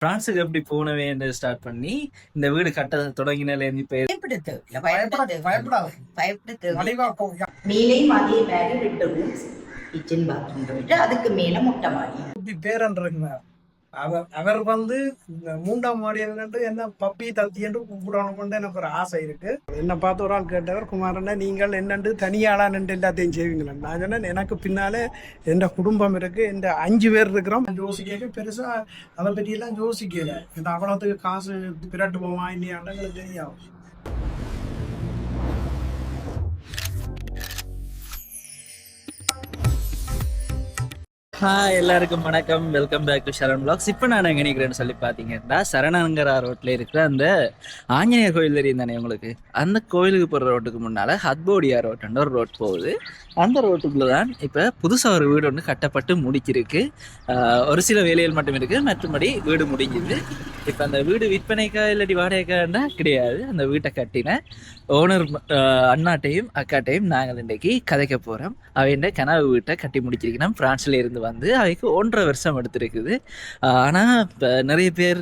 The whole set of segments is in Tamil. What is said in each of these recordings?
பிரான்ஸுக்கு எப்படி போனவே ஸ்டார்ட் பண்ணி இந்த வீடு கட்ட தொடங்கினால இப்ப மேலேயும் அதே மாதிரி 2 ரூம்ஸ் கிச்சன் பாத்ரூம் அதுக்கு மேல மொட்டை மாடி பேரன் அவர் இந்த 3ஆம் மாடி என்ன பப்பி தத்தி என்று கூப்பிடணும் எனக்கு ஒரு ஆசை இருக்கு. என்ன பார்த்து ஒரு ஆள் கேட்டவர், குமாரண்ணா நீங்கள் என்னண்டு தனியாளா நின்று எல்லாத்தையும் செய்வீங்களா? நான் சொன்னேன், எனக்கு பின்னாலே என் குடும்பம் இருக்கு, இந்த 5 பேர் இருக்கிறோம். யோசிக்க பெருசா அதை பற்றி எல்லாம் யோசிக்கல. இந்த அவ்வளோத்துக்கு காசு பிரட்டு போமா இல்லையாண்டா எங்களுக்கு தெரியும். எல்லாருக்கும் வணக்கம், welcome back to Charan blogs. இப்போ நான் எங்கே நிற்கிறேன்னு சொல்லி பார்த்தீங்கன்னா, சரணங்கரா ரோட்டில் இருக்கிற அந்த ஆஞ்சநேயர் கோயில் தெரியும் தானே உங்களுக்கு? அந்த கோயிலுக்கு போகிற ரோட்டுக்கு முன்னால் ஹத்போடியா ரோட்டுன்ற ஒரு ரோட் போகுது. அந்த ரோட்டுக்குள்ளே தான் இப்போ புதுசாக ஒரு வீடு ஒன்று கட்டப்பட்டு முடிக்கிருக்கு. ஒரு சில வேலைகள் மட்டும் இருக்குது, மற்றபடி வீடு முடிஞ்சுது. இப்போ அந்த வீடு விற்பனைக்கா இல்லாட்டி வாடகைக்காண்டா கிடையாது. அந்த வீட்டை கட்டின ஓனர் அண்ணாட்டையும் அக்காட்டையும் நாங்கள் இன்றைக்கி கதைக்க போகிறோம். அவைண்ட கனவு வீட்டை கட்டி முடிச்சிருக்கணும். ஃப்ரான்ஸில் இருந்து அவைக்கு 1.5 வருஷம் எடுத்துருக்குது. ஆனால் இப்போ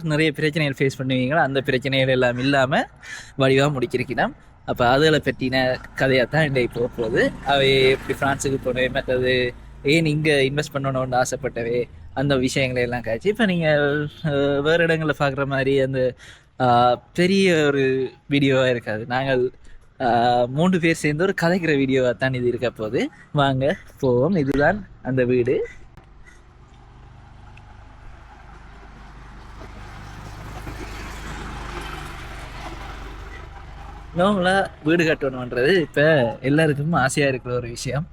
நிறைய பிரச்சனைகள் ஃபேஸ் பண்ணுவீங்களா, அந்த பிரச்சனைகள் எல்லாம் இல்லாமல் வடிவாக முடிச்சிருக்கணும். அப்போ அதில் பற்றின கதையாக தான் இன்றைக்கு போக போகுது. அவை எப்படி ஃப்ரான்ஸுக்கு போனவே, மற்றது ஏன் இங்கே இன்வெஸ்ட் பண்ணணும்னு ஆசைப்பட்டவே, அந்த விஷயங்களை எல்லாம் காய்ச்சி இப்போ நீங்கள் வேறு இடங்களில் பார்க்குற மாதிரி அந்த பெரிய ஒரு வீடியோவாக இருக்காது. நாங்கள் 3 பேர் சேர்ந்து ஒரு கதைக்கிற வீடியோவாக தான் இது இருக்க போகுது. வாங்க போவோம். இதுதான் அந்த வீடு. நார்மலாக வீடு கட்டணுன்றது இப்போ எல்லாருக்கும் ஆசையாக இருக்கிற ஒரு விஷயம்.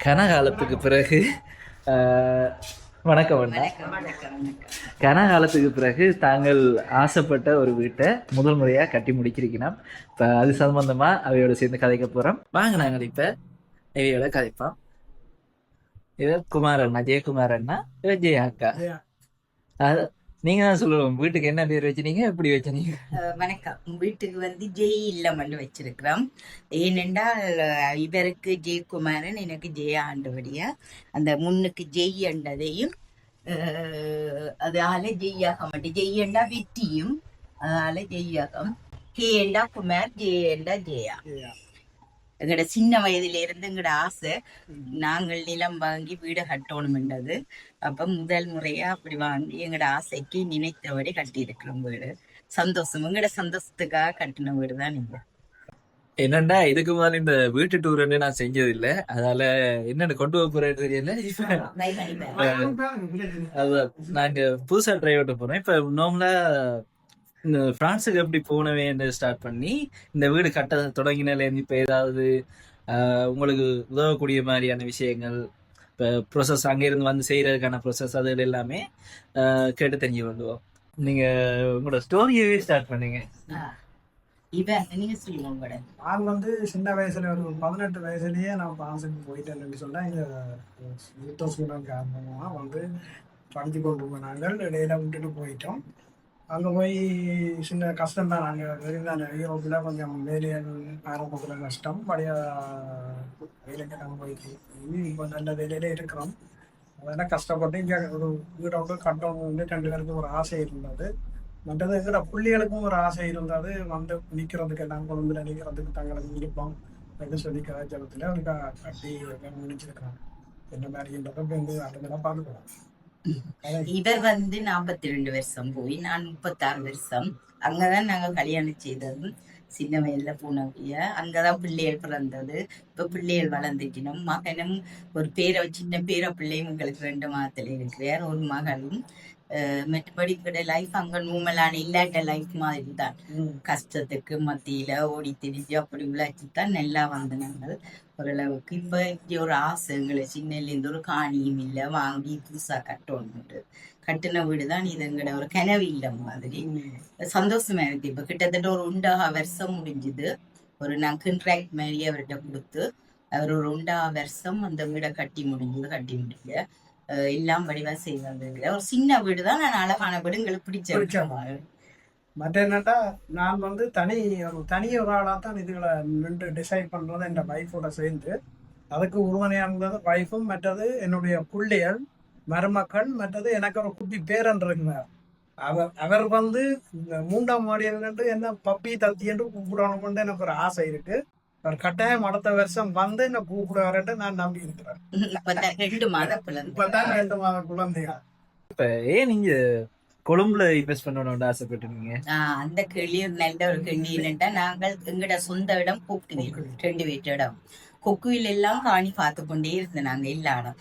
கனகாலத்துக்கு பிறகு வணக்கம் அண்ணா. கனகாலத்துக்கு பிறகு தாங்கள் ஆசைப்பட்ட ஒரு வீட்டை முதல் முறையாக கட்டி முடிச்சிருக்கணும். இப்போ அது சம்பந்தமாக அவையோட சேர்ந்து கதைக்க போகிறோம். வாங்க நாங்கள் இப்போ இவையோட கதைப்போம். இவர் குமாரண்ணா, ஜெயக்குமாரண்ணா, இவர் ஜெயா அக்கா. அது நீங்க தான் சொல்லுவோம், வீட்டுக்கு என்ன பேர் வச்சுனீங்க, எப்படி வச்சுனீங்க? வணக்கம். வீட்டுக்கு ஜெய் இல்லமன்னு வச்சிருக்கிறோம். ஏனென்றால் இவருக்கு ஜெயக்குமாரன், எனக்கு ஜெயா ஆண்டபடியா அந்த முன்னுக்கு ஜெய் என்றதையும் அதால ஜெய்யாக மாட்டேன். ஜெய்யண்டா வெற்றியும், அதால ஜெய்யாகம். கே என்றா குமார், ஜே என்றா ஜெயா. எங்கட சின்ன வயதுல இருந்து எங்கட ஆசை நாங்கள் நிலம் வாங்கி வீடு கட்டணும்ன்றது. அப்ப முதல் முறையா அப்படி வாங்கி எங்கட ஆசைக்கு நினைத்தபடி கட்டி இருக்கிறோம் வீடு. சந்தோஷம், எங்கட சந்தோஷத்துக்காக கட்டின வீடு தான் நீங்க. என்னண்டா இதுக்கு முதல்ல இந்த வீட்டு டூர் நான் செஞ்சது இல்லை, அதனால என்னென்ன கொண்டு போறேன்னு தெரியல. அதான் நாங்க புதுசா டிரைவர்கிட்ட போறோம். இப்ப நார்மலா இந்த பிரான்ஸுக்கு எப்படி போனவே ஸ்டார்ட் பண்ணி இந்த வீடு கட்ட தொடங்கினால இப்போ ஏதாவது உங்களுக்கு உதவக்கூடிய மாதிரியான விஷயங்கள், இப்போ ப்ரொசஸ் அங்கேருந்து செய்கிறதுக்கான ப்ரொசஸ் அது எல்லாமே கேட்டு தெரிஞ்சு கொண்டுவோம். நீங்கள் உங்களோட ஸ்டோரியவே ஸ்டார்ட் பண்ணீங்க. நான் சின்ன வயசுல ஒரு 18 வயசுலயே நான் பிரான்ஸுக்கு போயிட்டேன்னு சொன்னா எங்க யுத்த சூழல் காரணமாக படிச்சு கொண்டு நாங்கள் இடையில விட்டுட்டு போயிட்டோம். அங்கே போய் சின்ன கஷ்டம் தான். நாங்கள் இருந்தாங்க யூரோப்பில் கொஞ்சம் வேலைகள் ஆரம்பத்தில் கஷ்டம், பழைய வேலைக்கு நாங்கள் போயிட்டு இப்போ நல்ல வேலையில இருக்கிறோம். அதெல்லாம் கஷ்டப்பட்டு இங்கே ஒரு வீடோட கட்டணும்னு 2 பேருக்கும் ஒரு ஆசை இருந்தது. மற்றது எங்கட பிள்ளைகளுக்கும் ஒரு ஆசை இருந்தது. நிற்கிறதுக்கு எல்லாம் கொழும்புல நிற்கிறதுக்கு தங்களுக்கு விருப்பம் அப்படின்னு சொல்லி கலாச்சாரத்தில் அவருக்கு கட்டி நினைச்சிருக்கிறாங்க. என்ன மாதிரின்றதை அதெல்லாம் பார்த்துக்கலாம். இவர் 42 வருஷம் போய், நான் 36 வருஷம். அங்கதான் நாங்க கல்யாணம் செய்தது. சின்ன வயதுல போனவைய அங்கதான் பிள்ளைகள் பிறந்தது. இப்ப பிள்ளைகள் வளர்ந்துட்டினோம். மகனும் ஒரு சின்ன பேர பிள்ளையும் எங்களுக்கு 2 மாதத்துல இருக்கிறார். ஒரு மகளும் மற்றபடி இருக்கிற லைஃப் அங்க நூமலான இல்லாட்ட லைஃப் மாதிரி தான். கஷ்டத்துக்கு மத்தியில ஓடி திரிஞ்சு அப்படி உழைச்சி தான் நல்லா வந்து நாங்கள் ஓரளவுக்கு. இப்ப இப்படி ஒரு ஆசை எங்களை சின்னலேருந்து ஒரு காணியும் இல்லை வாங்கி புதுசா கட்டணும். கட்டின வீடு தான் இது எங்கட ஒரு கனவு இல்லை மாதிரி சந்தோஷமா இருக்கு. இப்ப கிட்டத்தட்ட ஒரு 1.5 வருஷம் முடிஞ்சுது. ஒரு நான் கண்ட்ராக்ட் மாதிரி அவர்கிட்ட கொடுத்து அவர் ஒரு 1.5 வருஷம் அந்த வீடை கட்டி முடிஞ்ச எல்லாம் வடிவா செய்வாங்க. ஒரு சின்ன வீடு தான், நான் அழகான வீடு எங்களுக்கு பிடிச்ச. மற்ற என்னட்டா நான் வந்து தனி ஒரு ஆளாக தான் இதுகளை நின்று டிசைட் பண்ணுறது என் வைஃபோட சேர்ந்து. அதுக்கு உறுதுணையாக இருந்தது வைஃபும், மற்றது என்னுடைய பிள்ளைகள் மருமக்கள், மற்றது எனக்கு ஒரு குட்டி பேரன் இருக்கிறார். அவர் வந்து 3ஆம் மாடியில் நின்று என்ன பப்பி தத்தி என்று கூப்பிடணும்னு எனக்கு ஒரு ஆசை இருக்கு. அவர் கட்டாயம் அடுத்த வருஷம் வந்து என்ன கூப்பிடுவாருன்னு நான் நம்பி இருக்கிறேன். இப்பதான் 2 மாத குழந்தைகள். இப்ப ஏன் நீங்க கொழும்புல இன்வெஸ்ட் பண்ணணும்னு ஆசைப்பட்டுருக்கீங்க? அந்த கேள்வி நல்ல ஒரு கேள்வி. என்னட்டா நாங்கள் எங்கட சொந்த இடம் கொக்குவில், 2 வீட்டு இடம். கொக்குவில் எல்லாம் காணி பார்த்து கொண்டே இருந்தோம். நாங்க எல்லா இடம்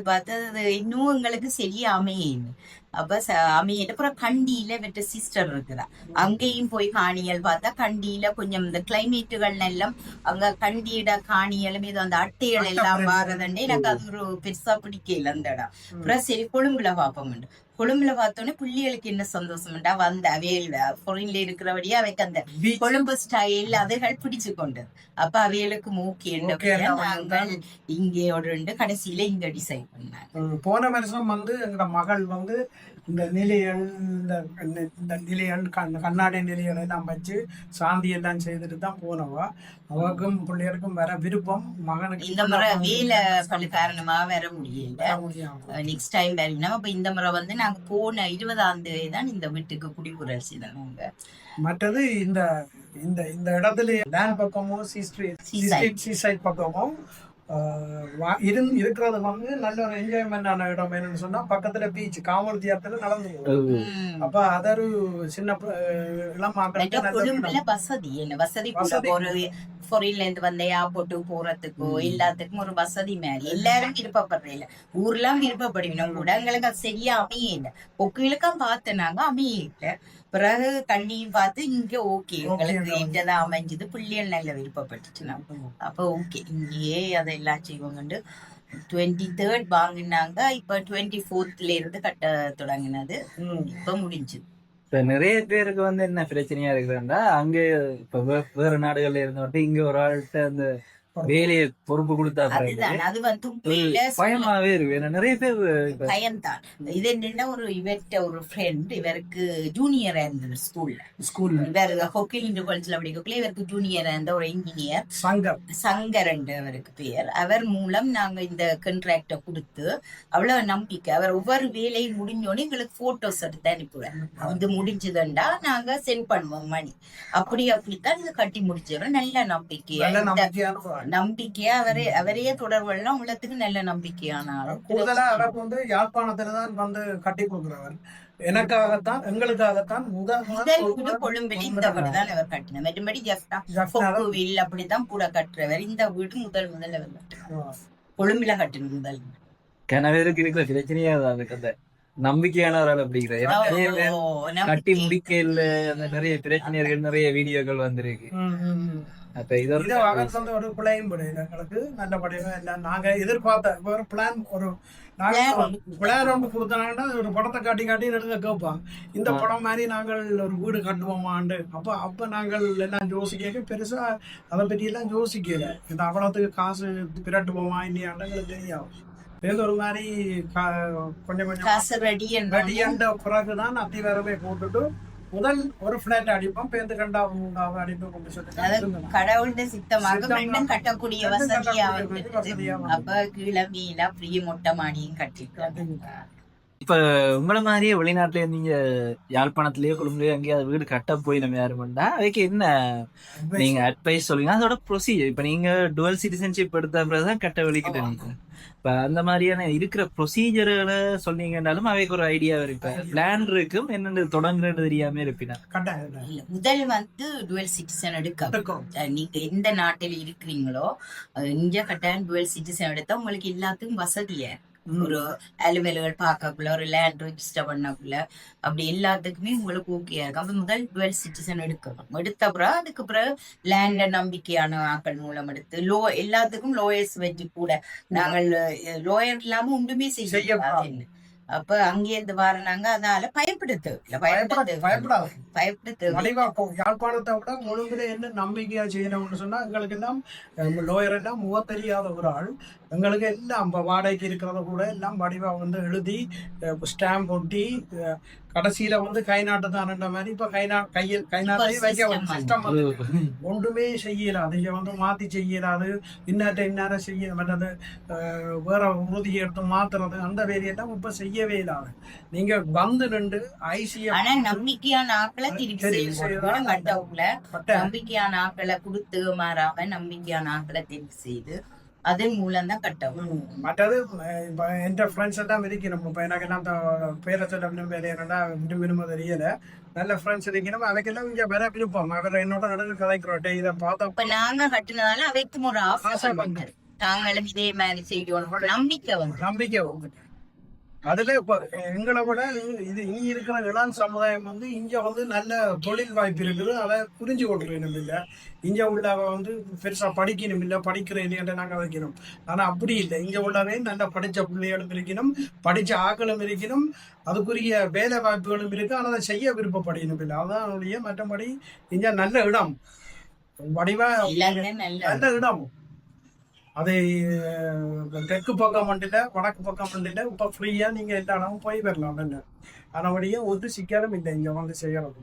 பார்த்து அது இன்னும் எங்களுக்கு சரியா அமையேன்னு. அப்ப அமையிட்டு அப்புறம் கண்டியில வெட்ட சிஸ்டர் இருக்குதா, அங்கேயும் போய் காணிகள் பார்த்தா கண்டியில கொஞ்சம் இந்த கிளைமேட்டுகள் எல்லாம் அங்க கண்டியிட காணிகளும் இது அந்த அட்டைகள் எல்லாம் வாரதுண்டே எனக்கு அது ஒரு பெருசா பிடிக்கல அந்த இடம். அப்புறம் சரி கொழும்புல பார்ப்போம். கொழும்புல பார்த்தோன்னே பிள்ளைகளுக்கு என்ன சந்தோஷம்டா வந்து அவையில பொருள்ல இருக்கிறபடியே அவைக்கு அந்த கொழும்பு ஸ்டைல் அதுகள் பிடிச்சு கொண்டு அப்ப அவைகளுக்கு நாங்கள் இங்கே கடைசியில இங்க டிசைட் பண்ணாங்க. போன வருஷம் வந்து எங்க மகள் வந்து இந்த நிலைகள் இந்த நிலைகள் கண்ணாடி நிலைகளை எல்லாம் வச்சு சாந்தி எல்லாம் செய்துட்டு தான் போனவா. அவருக்கும் பிள்ளைகளுக்கும் வர விருப்பம். மகனுக்கு இந்த முறை வேலை பள்ளி காரணமா வர முடியல. நெக்ஸ்ட் டைம் வரணும். அப்ப இந்த முறை வந்து நாங்க போன 20ஆம் தேதி தான் இந்த வீட்டுக்கு குடிபுரல் செய்தாங்க. மற்றது இந்த இந்த இந்த இடத்துல லேண்ட் பக்கமும் சீசைட் பக்கமும் இருக்கிறது வந்து நல்ல ஒரு என்ஜாய்மெண்டான இடம். என்னன்னு சொன்னா பக்கத்துல பீச் காவல் தியேட்டர்ல நடந்து போகும். அப்ப அது ஒரு சின்ன வசதி ஒரு பொருள்ல இருந்து வந்தையா போட்டு போறதுக்கோ எல்லாத்துக்கும் ஒரு வசதி மாதிரி எல்லாரும் விருப்பப்படுறேன். ஊர்லாம் விருப்பப்படுவினோம் கூட எங்களுக்கு அது சரியா அமையல. பொக்குகளுக்கும் பார்த்தனாங்க அமையல. பிறகு தண்ணியும் பார்த்து இங்க ஓகே எங்களுக்கு என்றதான் அமைஞ்சது. பிள்ளைகள் நல்ல விருப்பப்பட்டுச்சுன்னா அப்ப ஓகே இங்கேயே அதெல்லாம் செய்வோங்க. 23rd வாங்கினாங்க. இப்ப 24th இருந்து கட்ட தொடங்கினது. இப்ப முடிஞ்சுது. இப்ப நிறைய பேருக்கு வந்து என்ன பிரச்சனையா இருக்குதுன்னா, அங்க இப்ப வேற நாடுகள்ல இருந்தோட்டு இங்க ஒரு ஆள்கிட்ட அந்த வேலையை பொறுப்பு கொடுத்தா அது வந்து பயமாவே இருக்கு. ஏன்னா நிறைய பேர் பயம்தான். இது என்னன்னா ஒரு ஃப்ரெண்ட் இவருக்கு ஜூனியரா இருந்தது ஸ்கூல்ல இவர் ஹொக்கில் இந்து காலேஜ்ல படிக்கக்குள்ள இவருக்கு ஜூனியரா இருந்த ஒரு இன்ஜினியர் சங்கர் அவருக்கு பேர். அவர் மூலம் நாங்க இந்த கான்ட்ராக்ட கொடுத்து அவ்வளவு நம்பிக்கை. அவர் ஒவ்வொரு வேலையும் முடிஞ்சோன்னு எங்களுக்கு போட்டோஸ் எடுத்து அனுப்புவார். இது முடிஞ்சதுண்டா நாங்க சென்ட் பண்ணுவோம் மணி. அப்படித்தான் இது கட்டி முடிச்சவர். நல்ல நம்பிக்கையா அவரையே தொடர்புலாம் உள்ளத்துக்கு நல்ல நம்பிக்கையான கூடுதலா அவர் வந்து யாழ்ப்பாணத்துலதான் வந்து கட்டி கொடுக்கிறவர். எனக்காகத்தான் எங்களுக்காகத்தான் முதல் கொழும்பில் இந்த வீடு தான் அவர் கட்டினார். மற்றபடி ஜெஃப்னா அப்படித்தான் கூட கட்டுறவர். இந்த வீடு முதல் அவர் கட்டுறார். கொழும்பில கட்டின முதல். கனவேருக்கு இருக்கிற பிரச்சனையா அந்த நம்பிக்கையானவரால் அப்படிங்கிற கட்டி முடிக்க இல்ல. அந்த நிறைய பிரச்சனைகள் நிறைய வீடியோக்கள் வந்திருக்கு. ஒரு பிள்ளையும் எங்களுக்கு நல்லபடியாக எல்லாம் நாங்க எதிர்பார்த்த ஒரு பிளான் ஒரு பிளான் ஒன்று கொடுத்தாங்கன்னா ஒரு படத்தை காட்டி எடுக்க கேட்பாங்க. இந்த படம் மாதிரி நாங்கள் ஒரு வீடு கட்டுவோமாண்டு. அப்ப நாங்கள் எல்லாம் யோசிக்க பெருசா அதை பற்றி எல்லாம் யோசிக்கல. இந்த அவ்வளோத்துக்கு காசு பிரட்டுவோமா இல்லையாண்டு எங்களுக்கு தெரியும். ஒரு மாதிரி கொஞ்சம் ரெடியண்ட பிறகுதான் அத்திவாரமே போட்டுட்டு முதல் ஒரு பிளாட் அடிப்போம். பேருந்து 2வது 3வது அடிப்போம். கடவுளுடைய சித்தமாக மீண்டும் கட்டக்கூடிய வசதியா அப்ப கீழே வீலா ஃப்ரீ மொட்டை மாடியும் கட்டிக்கலாம். இப்ப உங்களை மாதிரியே வெளிநாட்டுல இருந்தீங்க, யாழ்ப்பாணத்திலேயோ கொழும்புலயோ அங்கேயாவது வீடு கட்ட போய் நம்ம யாருமெண்டா அதுக்கு என்ன நீங்க அட்வைஸ் சொல்லுங்க? அதோட ப்ரொசீஜர் இப்ப நீங்க டுவல் சிட்டிசன்ஷிப் எடுத்த பிறகுதான் கட்ட வெளிக்கிட்ட நீங்க இப்ப அந்த மாதிரியான இருக்கிற ப்ரொசீஜர்களை சொன்னீங்கன்னாலும் அவைக்கு ஒரு ஐடியா இருப்பேன். பிளான் இருக்கும் என்னென்ன தொடங்குறது தெரியாம இருப்பினா. முதல் வந்து டுவல் சிட்டிசன் எடுக்க நீங்க எந்த நாட்டில் இருக்கிறீங்களோ இங்க கட்டாயம் டுவல் சிட்டிசன் எடுத்தா உங்களுக்கு எல்லாத்துக்கும் வசதியா ஒரு அலுவல்கள் பார்க்கக்குள்ள ஒரு லேண்ட் ரெஜிஸ்டர் பண்ணக்குள்ள அப்படி எல்லாத்துக்குமே உங்களுக்கு ஓகே இருக்கும். அப்ப முதல் 12 சிட்டிசன் எடுக்கணும். எடுத்த பிறகு அதுக்கு பிறகு லேண்ட நம்பிக்கையான ஆக்கள் மூலம் எடுத்து எல்லாத்துக்கும் லோயர்ஸ் வச்சு கூட நாங்கள் லோயர் இல்லாம ஒன்றுமே செய்ய அப்ப அங்கிருந்து வரனாங்க. அதனால பயப்படுத்து யாழ்ப்பாணத்தை விட முழுங்குல என்ன நம்பிக்கையா செய்யணும்னு சொன்னா எங்களுக்கு எல்லாம் லோயர் எல்லாம் முக தெரியாத ஒரு ஆள். எங்களுக்கு எல்லாம் வாடகைக்கு இருக்கிறத கூட எல்லாம் வடிவா வந்து எழுதி ஸ்டாம்ப் ஒட்டி கடைசியில வந்து கை நாட்டு தான்ன்ற மாதிரி இப்ப கை நாட்டையும் வைக்க சிஸ்டம் ஒன்றுமே செய்யலாது. இங்க வந்து மாத்தி செய்யலாது, இன்னார செய்ய மற்றது வேற உறுதியை எடுத்து மாத்துறது அந்த வேலையெல்லாம் இப்ப செய்யவே இல்லாது. நீங்க வந்து நின்று ஆனா நம்பிக்கையான ஆக்களை நம்பிக்கையான ஆக்களை கொடுத்து மாறாம நம்பிக்கையான ஆக்களை தெரிவு செய்து அதன் மூலம் தான் கட்டவும். மற்றது என் ஃப்ரெண்ட்ஸ் எல்லாம் இருக்கணும். இப்போ எனக்கு எல்லாம் பேரை சொல்ல வேலையா விரும்ப தெரியல. நல்ல ஃப்ரெண்ட்ஸ் இருக்கணும். அவைக்கெல்லாம் இங்க வேற விருப்பம். அவர் என்னோட நடந்து கதைக்கிறோம். இதை பார்த்தோம். இப்ப நாங்க கட்டினதால அவைக்கும் ஒரு ஆசை பண்ணு. நாங்களும் இதே மாதிரி செய்யணும் நம்பிக்கை வந்து அதுல இப்ப எங்களை விட இது இனி இருக்கிற இளம் சமுதாயம் வந்து இங்க வந்து நல்ல தொழில் வாய்ப்பு இருக்குது. அதை புரிஞ்சு கொள்ளணும் இல்லை. இங்க உள்ளவ வந்து பெருசா படிக்கணும் இல்லை, படிக்கிற இல்லையன்ற நாங்க வைக்கணும். ஆனா அப்படி இல்லை. இங்க உள்ளவே நல்ல படிச்ச பிள்ளைகளும் இருக்கணும், படிச்ச ஆக்களும் இருக்கணும், அதுக்குரிய வேலை வாய்ப்புகளும் இருக்கு. ஆனா அதை செய்ய விருப்பப்படணும் இல்லை. அதான் அவனுடைய மற்றபடி இங்க நல்ல இடம் வடிவா நல்ல இடம். அது தெற்கு பக்கம் மண்டில வடக்கு பக்கம் மண்டில இப்ப ஃப்ரீயா நீங்க எல்லா இடமும் போய் வரலாம். அதனுடைய ஒரு சிக்கலும் இல்லை இங்க வந்து செய்யறது.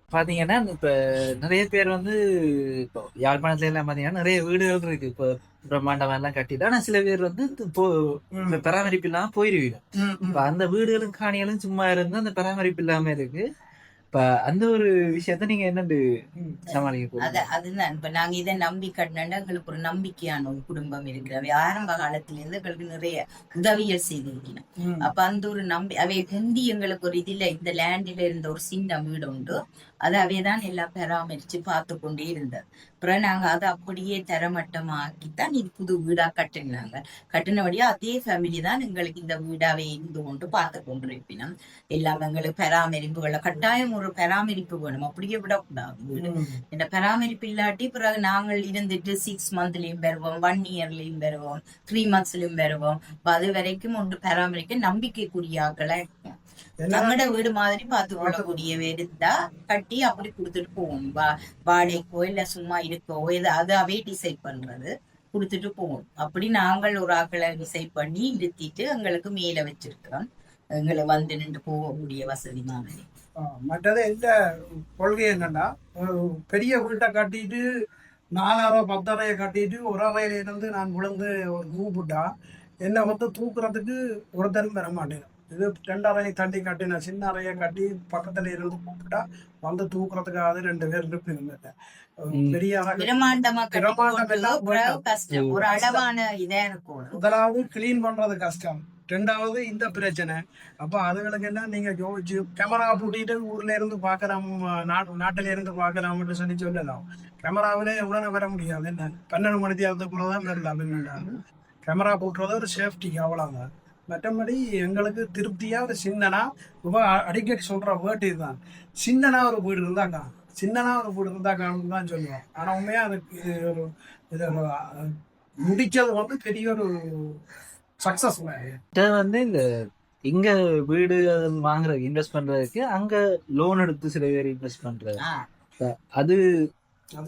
பாத்தீங்கன்னா இப்ப நிறைய பேர் வந்து இப்போ யாழ்ப்பாணத்துல எல்லாம் பாத்தீங்கன்னா நிறைய வீடுகள் இருக்கு. இப்போ பிரம்மாண்டம் எல்லாம் கட்டிட்டு, ஆனா சில பேர் வந்து பராமரிப்பு இல்லாம போயிருவீங்க. இப்ப அந்த வீடுகளும் காணிகளும் சும்மா இருந்து அந்த பராமரிப்பு இல்லாம இருக்கு. இப்ப அந்த ஒரு விஷயத்த நீங்க என்னண்டு சமாளிக்க? அதுதான் இப்ப நாங்க இதை நம்பி கட்டினா எங்களுக்கு ஒரு நம்பிக்கையான ஒரு குடும்பம் இருக்கிற ஆரம்ப காலத்துல இருந்து எங்களுக்கு நிறைய உதவிகள் செய்திருக்கணும். அப்ப அந்த ஒரு அவை முந்தி எங்களுக்கு ஒரு இதுல இந்த லேண்டில இருந்த ஒரு சின்ன வீடு உண்டு. அதை அவையதான் எல்லாம் பராமரிச்சு பார்த்து கொண்டே இருந்தது. அப்புறம் நாங்க அதை அப்படியே தரமட்டமாக்கித்தான் இது புது வீடா கட்டினாங்க. கட்டினபடியா அதே ஃபேமிலி தான் எங்களுக்கு இந்த வீடாவே இருந்து கொண்டு பார்த்து கொண்டிருப்பினோம். எல்லாம் எங்களுக்கு பராமரிப்புகளை கட்டாயம் ஒரு பராமரிப்பு வேணும். அப்படியே விடக்கூடாது வீடு. இந்த பராமரிப்பு இல்லாட்டி பிறகு நாங்கள் இருந்துட்டு 6 மந்த்லயும் பெறுவோம், 1 இயர்லயும் பெறுவோம், 3 மந்த்ஸ்லயும் பெறுவோம். அது வரைக்கும் ஒன்று பராமரிக்க நம்பிக்கைக்குரிய ஆக்களா இருக்கும். நம்மட வீடு மாதிரி பார்த்து கொள்ளக்கூடிய வீடு தான் கட்டி அப்படி கொடுத்துட்டு போவோம். வாடகைக்கோ இல்ல சும்மா இருக்கோ அதாவே டிசைட் பண்றது கொடுத்துட்டு போவோம். அப்படி நாங்கள் ஒரு ஆக்களை டிசைட் பண்ணி நிறுத்திட்டு எங்களுக்கு மேல வச்சிருக்கிறோம். எங்களை வந்து நின்று போகக்கூடிய வசதி மாதிரி. மற்றது எந்த கொள்கை என்னன்னா, பெரிய வீட்டை கட்டிட்டு 4 அறை 10 அறையை கட்டிட்டு ஒரு அறையில இருந்து நான் விழுந்து ஒரு கூப்பிட்டா என்னை வந்து தூக்குறதுக்கு ஒருத்தரும் பெற மாட்டேன். இது 2 அறையை தண்டி கட்டின சின்ன அறையை கட்டி பக்கத்துல இருந்து கூப்பிட்டா வந்து தூக்குறதுக்காக 2 பேர் இருப்பீங்க. பெரிய முதலாவது கிளீன் பண்றது கஷ்டம், 2வது இந்த பிரச்சனை. அப்ப அதுகளுக்கு என்ன நீங்க கேமரா பூட்டிட்டு ஊர்ல இருந்து பாக்கலாம், நாட்டில இருந்து பாக்கலாம்னு சொல்லலாம். கேமராவிலே உடனே வர முடியாது. என்ன 12 மணி நேரத்துக்குள்ளதான் வரலாம். கேமரா போட்டுறது ஒரு சேஃப்டி அவ்வளவுதான். மற்றபடி எங்களுக்கு திருப்தியா ஒரு சின்னனா அடிக்கடி சொல்ற வேர்ட் இதுதான், சின்னனா ஒரு வீடு இருந்தாங்க, சின்னனா ஒரு வீடு இருந்தாங்கன்னு தான் சொல்லுவோம். ஆனா உண்மையா அதுக்கு இது முடிச்சது வந்து பெரிய ஒரு சக்சஸ் வந்து இந்த இங்க வீடு வாங்குற இன்வெஸ்ட் பண்றதுக்கு அங்க லோன் எடுத்து சில பேர் இன்வெஸ்ட் பண்றது. அது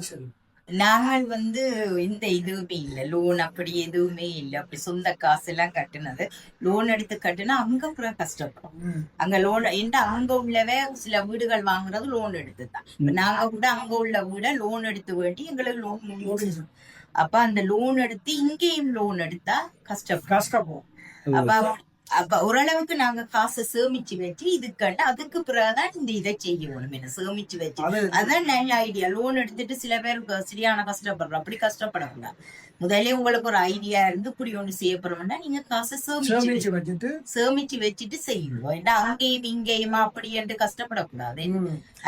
சரி. நாங்கள் வந்து இந்த இதுவுமே இல்லை, லோன் அப்படி எதுவுமே இல்லை. அப்படி சொந்த காசு எல்லாம் கட்டுனது லோன் எடுத்து கட்டுனா அங்க அப்புறம் கஷ்டப்படும். அங்க லோன் அங்க உள்ளவே சில வீடுகள் வாங்குறது லோன் எடுத்துதான். நாங்க கூட அங்க உள்ள வீட லோன் எடுத்து வேண்டி எங்களுக்கு லோன் முடியும். அப்ப அந்த லோன் எடுத்து இங்கேயும் லோன் எடுத்தா கஷ்டப்படும். அப்ப ஓரளவுக்கு நாங்க காசை சேமிச்சு வச்சு இதுக்கண்ட அதுக்கு பிறகுதான் இந்த இதை செய்யணும். என்ன சேமிச்சு வச்சு அதான் நல்ல ஐடியா. லோன் எடுத்துட்டு சில பேர் சரியான கஷ்டப்படுறோம். அப்படி கஷ்டப்படக்கூடாது. முதலே உங்களுக்கு ஒரு ஐடியா இருந்து இப்படி ஒண்ணு செய்யப்படுறோம்னா நீங்க காசை சேமிச்சு வச்சுட்டு செய்யணும். ஏன்னா அங்கேயும் இங்கேயுமா அப்படி என்று கஷ்டப்படக்கூடாது.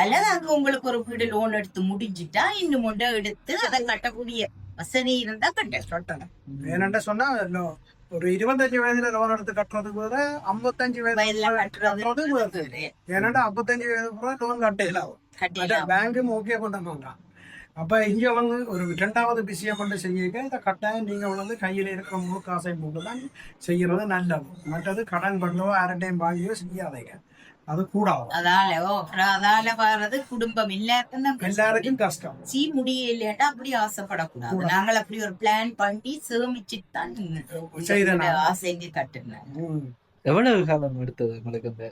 அல்லது அங்க உங்களுக்கு ஒரு வீடு லோன் எடுத்து முடிஞ்சுட்டா இன்னும் எடுத்து அதை கட்டக்கூடிய வசதி இருந்தா கட்டலாம். கட்டணும். ஏனென்ற சொன்னா ஒரு 25 வயதுல லோன் எடுத்து கட்டுறதுக்கு கூட 55 வயதுல கட்டுறது வயது. ஏன்னா 55 வயது லோன் கட்டலாம். பேங்கும் ஓகே பண்ண மாட்டான். அப்ப இங்க ஒரு 2வது விஷயம் கொண்டு செய்யுங்க. இந்த கட்டாயம் நீங்க கையில இருக்கிற முழு காசை போட்டு தான் செய்யறது நல்லது. மற்றது கடன் பண்ணவோ யார்டையும் வாங்கியோ செய்யாதீங்க, அது கூடாது. அதால வர்றது குடும்பம் எல்லாருக்கும் கஷ்டம். முடியலட்டா அப்படி ஆசைப்படக்கூடாது. நாங்கள் அப்படி ஒரு பிளான் பண்ணி சேமிச்சுதான் ஆசைக்கு கட்டுனேன். எவ்வளவு காலம் எடுத்தது உங்களுக்கு அந்த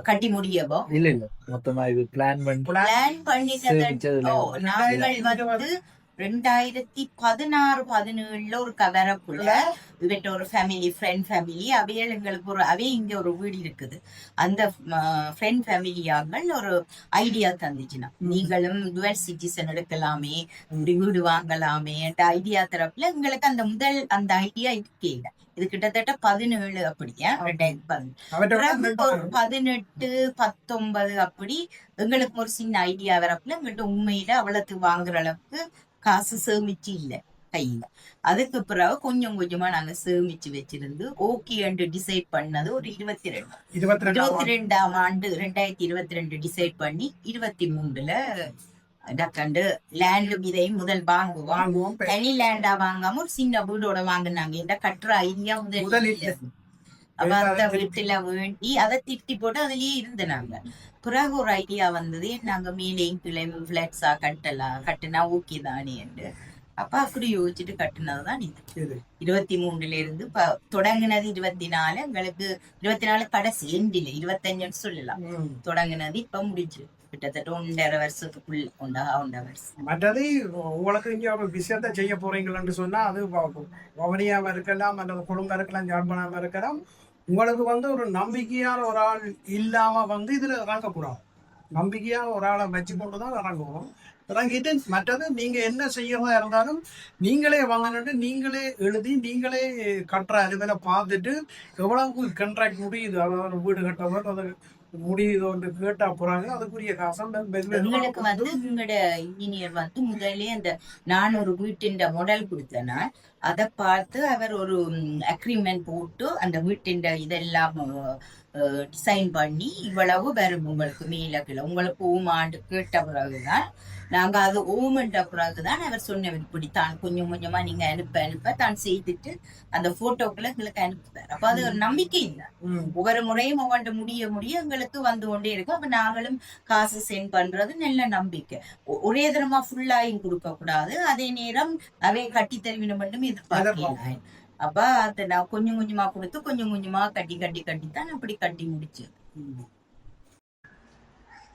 கட்டி முடியவோ? இல்ல மொத்தமா இது பிளான் பண்ணி நாங்கள் 2016-17 ஒரு கவரப்புள்ள இவற்ற ஒரு ஃபேமிலி அவையில் எங்களுக்கு அவை இங்க ஒரு வீடு இருக்குது. அந்த ஃப்ரெண்ட் ஃபேமிலியாங்கள் ஒரு ஐடியா தந்துச்சுன்னா, நீங்களும் டுவல் சிட்டிசன் எடுக்கலாமே, இப்படி வீடு வாங்கலாமே ஐடியா தரப்புல எங்களுக்கு அந்த ஐடியா இருக்கே. இது கிட்டத்தட்ட 17 அப்படியா 2018 ஒரு 18-19 அப்படி எங்களுக்கு ஒரு சின்ன ஐடியா வரப்புல எங்கள்கிட்ட உண்மையில அவ்வளவு வாங்குற அளவுக்கு காசு சேமிச்சு இல்ல கையில. அதுக்கு பிறகு கொஞ்சம் கொஞ்சமா நாங்க சேமிச்சு வச்சிருந்து ஓகே என்று டிசைட் பண்ணது ஒரு 22ஆம் ஆண்டு 2022 டிசைட் பண்ணி 23ல டக்கண்டு லேண்ட் இதையும் முதல் வாங்குவோம். தனி லேண்டா வாங்காம ஒரு சின்ன வீடோட வாங்கினாங்க. இந்த கட்டுற ஐடியா முதல் அப்ப அந்த வீட்டுல வேண்டி அதை திருத்தி போட்டு அதுலயே இருந்தாங்க. பிறகு ஒரு ஐடியா வந்தது, நாங்க மேலையும் கிளையும் பிளாட்ஸா கட்டுனா ஓகே தானே என்று. அப்ப அப்படி யோசிச்சுட்டு கட்டுனதுதான் இது. 23ல இருந்து தொடங்கினது 24, எங்களுக்கு 24 கடைசி எண்டில 25 சொல்லலாம் தொடங்கினது. இப்ப முடிஞ்சு கிட்டத்தட்ட 1.5 வருஷத்துக்குள்ள 1.5 வருஷம். மற்றது உங்களுக்கு இங்க ஒரு விஷயத்த செய்ய போறீங்கன்னு சொன்னா அது வவனியாம இருக்கலாம், அல்லது குடும்பம் இருக்கலாம், ஜாழ்ப்பாணமா இருக்கலாம். உங்களுக்கு ஒரு நம்பிக்கையான ஒரு ஆள் இல்லாம இதுல இறங்கக்கூடாது. நம்பிக்கையான ஒரு ஆளை வச்சு கொண்டுதான் இறங்குவோம். இறங்கிட்டு மற்றது நீங்க என்ன செய்யறதா இருந்தாலும் நீங்களே வாங்கிட்டு நீங்களே எழுதி நீங்களே கட்டுற அதுவேல பார்த்துட்டு எவ்வளவு கண்ட்ராக்ட் முடியுது, அதாவது வீடு கட்டவர் அது முடியுதோன்னு கேட்டா போறாங்க. அதுக்குரிய காசம் எங்களுக்கு எங்களோட இன்ஜினியர் முதலே அந்த நான் ஒரு வீட்டின் மாடல் கொடுத்தேன்னா அதை பார்த்து அவர் ஒரு அக்ரிமெண்ட் போட்டு அந்த வீட்டின் இதெல்லாம் டிசைன் பண்ணி இவ்வளவு வரும் உங்களுக்கு மேல கீழே உங்களுக்கு ஓமாண்டு கேட்ட பிறகுதான் நாங்க அது ஓமன்ற பிறகுதான் அவர் சொன்னவர் இப்படி தான் கொஞ்சம் கொஞ்சமா நீங்க அனுப்ப தான் செய்துட்டு அந்த போட்டோக்களை எங்களுக்கு அனுப்புவார். அப்ப அது ஒரு நம்பிக்கை இல்லை. ஒவ்வொரு முறையும் ஒவ்வொன்று முடிய எங்களுக்கு வந்து கொண்டே இருக்கும். அப்ப நாங்களும் காசு சென்ட் பண்றது நல்ல நம்பிக்கை. ஒரே தரமா ஃபுல்லாயும் கொடுக்க கூடாது, அதே நேரம் அவை கட்டி தருவின மட்டும் எதிர்பார்க்கலாம். அப்ப அதை நான் கொஞ்சம் கொஞ்சமா கொடுத்து கொஞ்சம் கொஞ்சமா கட்டித்தான் அப்படி கட்டி முடிச்சு.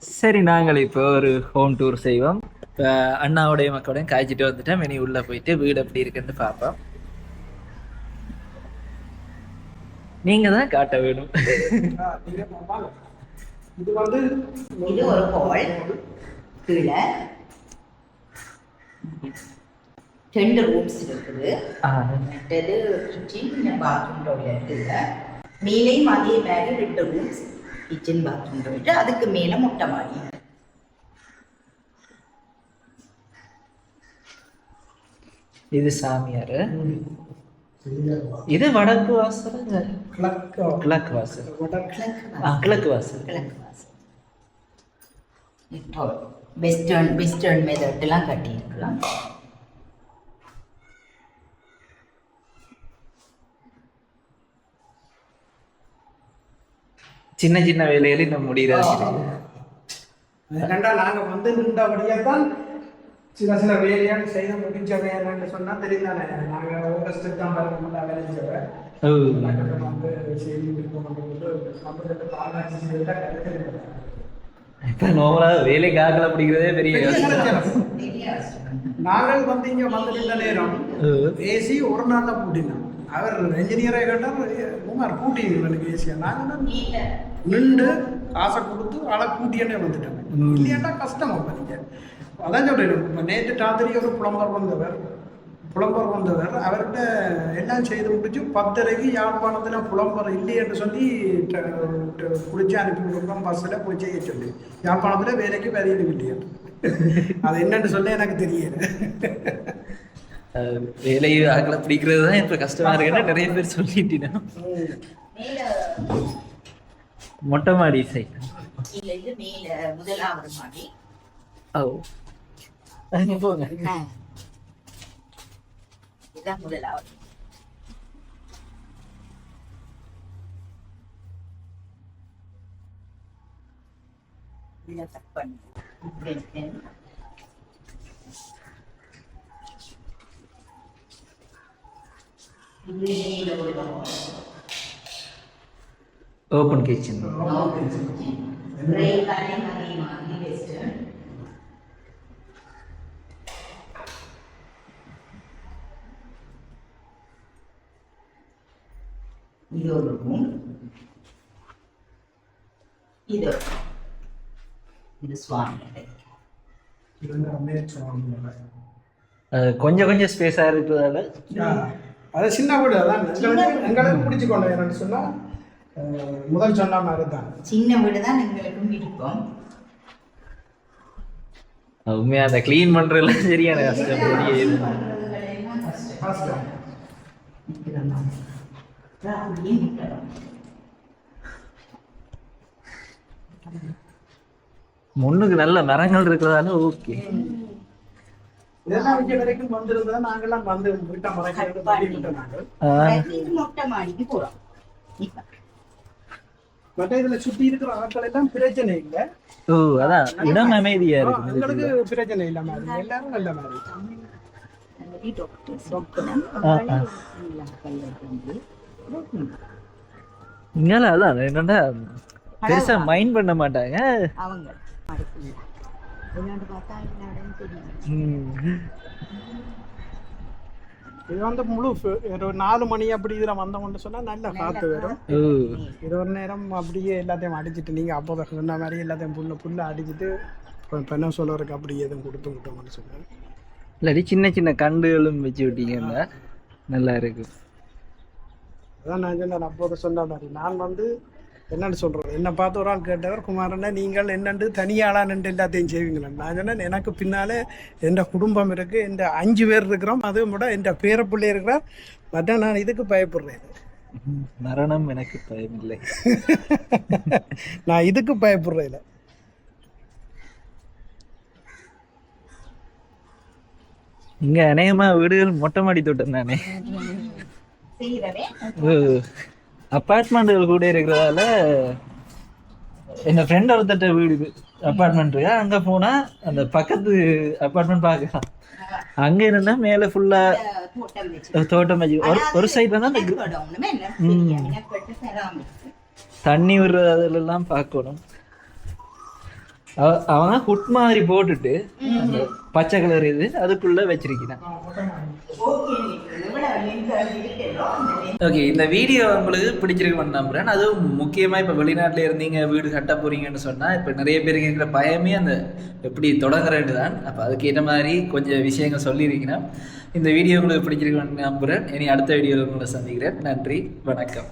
சரி, நாங்கள் இப்போ ஒரு ஹோம் டூர் செய்வோம். இப்போ அண்ணாவுடைய மக்களோடையும் காய்ச்சிட்டு வந்துட்டோம். இனி உள்ள போயிட்டு வீடு எப்படி இருக்குன்னு பார்ப்போம். நீங்க தான் காட்ட வேணும். இது ஒரு ஹால், கீழே 2 ரூம்ஸ் இருக்குது. மற்றது கிச்சன் பாத்ரூம் டாய்லெட் இல்லை. மேலேயும் அதே மாதிரி 2 ரூம்ஸ் கிச்சன் பாத்ரூம் டாய்லெட். அதுக்கு மேல மொட்டை மாடி. இது சாமியார், இது வடக்கு வாசல், கிழக்கு வாசல். வெஸ்டர்ன் மெத்தட் எல்லாம் கட்டி இருக்கலாம். சின்ன சின்ன வேலையில நம்ம முடியாது. நாங்க நின்றபடியா தான் சில வேலையால் செய்த முடிஞ்ச வேலைன்னு சொன்னா தெரியுதானே. நாங்க ஆகஸ்ட் தான் வேலை செய்வேன். இப்ப நோமலா வேலைக்கு ஆகல பிடிக்கிறதே பெரிய நாங்கள் இங்க வந்துருந்த நேரம் ஏசி ஒரு நாள்ல பூட்டினோம். அவர் என்ஜினியரை கேட்டார் கூட்டி ஏசியா. நாங்கள் நின்று காசை கொடுத்து ஆளை கூட்டியே வந்துட்டோம். இல்லையாண்டா கஷ்டம். அப்ப நீங்க அதான் சொல்றேன். இப்போ நேற்று ராத்திரி ஒரு புலம்பர் வந்தவர் அவர்கிட்ட எல்லாம் செய்து முடிச்சு 10:30 யாழ்ப்பாணத்தில் புலம்பர் இல்லை என்று சொல்லி குடிச்சு அனுப்பி விடுறோம். பஸ்ஸில் போய் செய்ய சொல்லி யாழ்ப்பாணத்தில் வேலைக்கு பெரியது இல்லையா. அது என்னன்னு சொல்ல எனக்கு தெரியல. வேலை ஆக்களை பிடிக்கிறது தான் இப்போ கஷ்டமா இருக்குன்னு நிறைய பேர் சொல்லிட்டீங்க. மேல மொட்டை மாடி சைட். இல்ல இது மேல முதலாவது மாடி. ஓ அங்க போங்க. இதான் முதலாவது. இதை கட் பண்ணு. Open kitchen. இது ஒரு ரூம். இது சுவாமி. கொஞ்சம் கொஞ்சம் ஸ்பேஸா இருக்கிறதால அது சின்ன வீடு. அதான் எங்களுக்கு பிடிச்சி கொண்டு என்னன்னு சொன்னா முதல் சொன்ன மாதிரி தான் சின்ன வீடு தான் எங்களுக்கும் விருப்பம். உண்மையா அந்த கிளீன் பண்றதுலாம் சரியான கஷ்டம். முன்னுக்கு நல்ல மரங்கள் இருக்கிறதால ஓகே. இதெல்லாம் இங்க வரைக்கும் வந்திருந்தா நாங்கெல்லாம் வந்து வீட்டை மறைக்கிறது நாங்கள் மொட்டை மாடிக்கு போறோம். மற்ற இதுல சுத்தி இருக்கிற ஆட்கள் எல்லாம் பிரச்சனை இல்லை. ஓ அதான் இடம் அமைதியா இருக்கு. எங்களுக்கு பிரச்சனை இல்ல மாதிரி, எல்லாரும் நல்ல மாதிரி. இங்கால அதான் என்னன்னா பெருசா மைண்ட் பண்ண மாட்டாங்க அவங்க. இது வந்து முழு ஒரு 4 மணி அப்படி இதுல வந்தோம்னு சொன்னா நல்ல காத்து வரும். இது ஒரு நேரம் அப்படியே எல்லாத்தையும் அடிச்சுட்டு நீங்க அப்போ சொன்ன மாதிரி எல்லாத்தையும் புல்ல அடிச்சுட்டு பெண்ண சொல்றதுக்கு அப்படி எதுவும் கொடுத்து விட்டோம்னு சொன்னேன். இல்லாட்டி சின்ன சின்ன கண்டுகளும் வச்சு விட்டீங்கன்னா நல்லா இருக்கு. அதான் நான் சொன்னேன் அப்போது சொன்ன மாதிரி. நான் வந்து என்னன்னு சொல்றேன், என்னை பார்த்து ஒரு ஆள் கேட்டவர், குமாரண்ணா நீங்கள் என்னண்டு தனியாளா நின்று எல்லாத்தையும் செய்வீங்களா? நான் சொன்னேன் எனக்கு பின்னாலே என் குடும்பம் இருக்கு, என் 5 பேர் இருக்கிறோம், அதுவும் விட என் பேர பிள்ளை இருக்கிறார். மற்ற நான் இதுக்கு பயப்படுறேன். மரணம் எனக்கு பயமில்லை. நான் இதுக்கு பயப்படுறேன். இங்க அநேகமா வீடுகள் மொட்டை மாடி தோட்டம் தானே. அப்பார்ட்மெண்ட்டுகள் கூட இருக்கிறதால என் ஃப்ரெண்ட் ஒருத்தட்ட வீடு அப்பார்ட்மெண்ட் இருக்கு. அங்க போனா அந்த பக்கத்து அப்பார்ட்மெண்ட் பார்க்கலாம். அங்க இருந்தா மேல ஃபுல்லா தோட்டம் வச்சு ஒரு சைட்ல தான் தண்ணி விடுறது அதுல எல்லாம் பார்க்கணும். அவங்க ஹுட் மாதிரி போட்டுட்டு அந்த பச்சை கலர் இது அதுக்குள்ள வச்சிருக்கிறான். ஓகே, இந்த வீடியோ உங்களுக்கு பிடிச்சிருக்குன்னு நம்புறேன். அதுவும் முக்கியமாக இப்போ வெளிநாட்டில் இருந்தீங்க வீடு கட்ட போறீங்கன்னு சொன்னால் இப்போ நிறைய பேருக்கு இருக்கிற பயமே அந்த எப்படி தொடங்குறேன்னு தான். அப்போ அதுக்கேற்ற மாதிரி கொஞ்சம் விஷயங்கள் சொல்லியிருக்கீங்கன்னா இந்த வீடியோ உங்களுக்கு பிடிச்சிருக்குன்னு நம்புறேன். இனி அடுத்த வீடியோவில் உங்களை சந்திக்கிறேன். நன்றி, வணக்கம்.